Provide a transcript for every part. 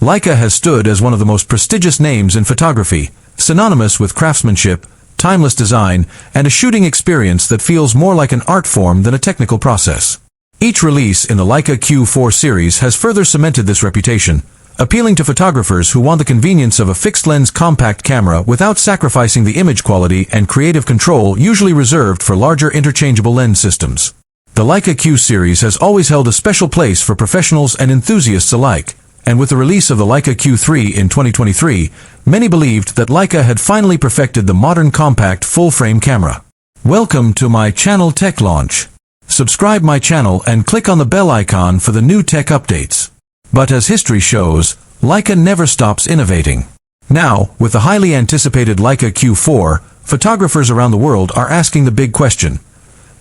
Leica has stood as one of the most prestigious names in photography, synonymous with craftsmanship, timeless design, and a shooting experience that feels more like an art form than a technical process. Each release in the Leica Q4 series has further cemented this reputation, appealing to photographers who want the convenience of a fixed-lens compact camera without sacrificing the image quality and creative control usually reserved for larger interchangeable lens systems. The Leica Q series has always held a special place for professionals and enthusiasts alike, and with the release of the Leica Q3 in 2023, many believed that Leica had finally perfected the modern compact full-frame camera. Welcome to my channel Tech Launch. Subscribe my channel and click on the bell icon for the new tech updates. But as history shows, Leica never stops innovating. Now, with the highly anticipated Leica Q4, photographers around the world are asking the big question: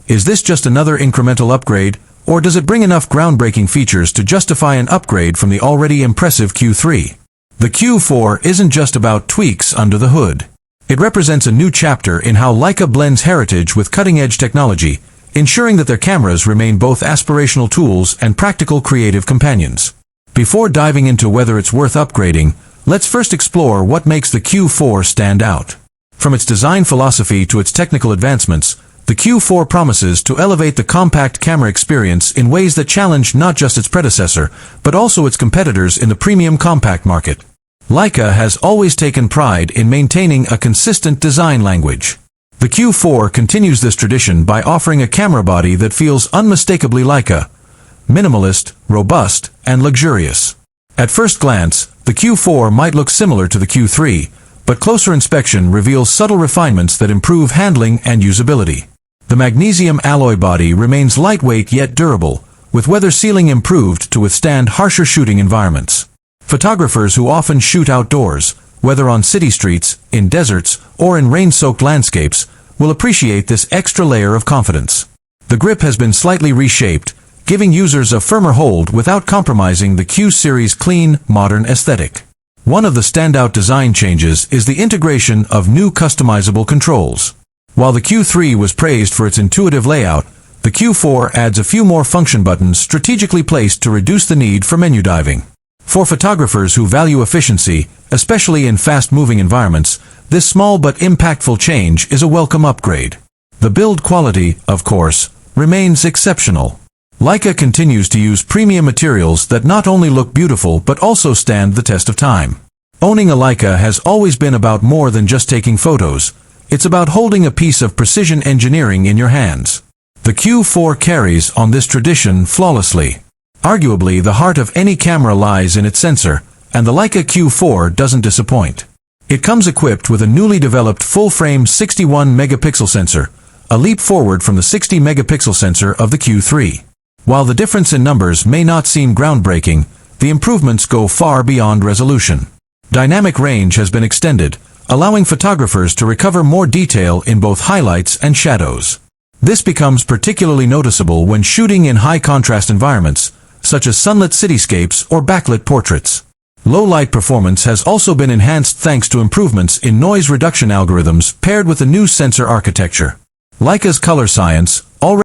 is this just another incremental upgrade, or does it bring enough groundbreaking features to justify an upgrade from the already impressive Q3? The Q4 isn't just about tweaks under the hood. It represents a new chapter in how Leica blends heritage with cutting-edge technology, ensuring that their cameras remain both aspirational tools and practical creative companions. Before diving into whether it's worth upgrading, let's first explore what makes the Q4 stand out. From its design philosophy to its technical advancements, the Q4 promises to elevate the compact camera experience in ways that challenge not just its predecessor, but also its competitors in the premium compact market. Leica has always taken pride in maintaining a consistent design language. The Q4 continues this tradition by offering a camera body that feels unmistakably Leica: minimalist, robust, and luxurious. At first glance, the Q4 might look similar to the Q3, but closer inspection reveals subtle refinements that improve handling and usability. The magnesium alloy body remains lightweight yet durable, with weather sealing improved to withstand harsher shooting environments. Photographers who often shoot outdoors, whether on city streets, in deserts, or in rain-soaked landscapes, will appreciate this extra layer of confidence. The grip has been slightly reshaped, giving users a firmer hold without compromising the Q series' clean, modern aesthetic. One of the standout design changes is the integration of new customizable controls. While the Q3 was praised for its intuitive layout, the Q4 adds a few more function buttons strategically placed to reduce the need for menu diving. For photographers who value efficiency, especially in fast-moving environments, this small but impactful change is a welcome upgrade. The build quality, of course, remains exceptional. Leica continues to use premium materials that not only look beautiful but also stand the test of time. Owning a Leica has always been about more than just taking photos. It's about holding a piece of precision engineering in your hands. The Q4 carries on this tradition flawlessly. Arguably, the heart of any camera lies in its sensor, and the Leica Q4 doesn't disappoint. It comes equipped with a newly developed full-frame 61-megapixel sensor, a leap forward from the 60-megapixel sensor of the Q3. While the difference in numbers may not seem groundbreaking, the improvements go far beyond resolution. Dynamic range has been extended, allowing photographers to recover more detail in both highlights and shadows. This becomes particularly noticeable when shooting in high-contrast environments, such as sunlit cityscapes or backlit portraits. Low-light performance has also been enhanced thanks to improvements in noise reduction algorithms paired with a new sensor architecture. Leica's color science, already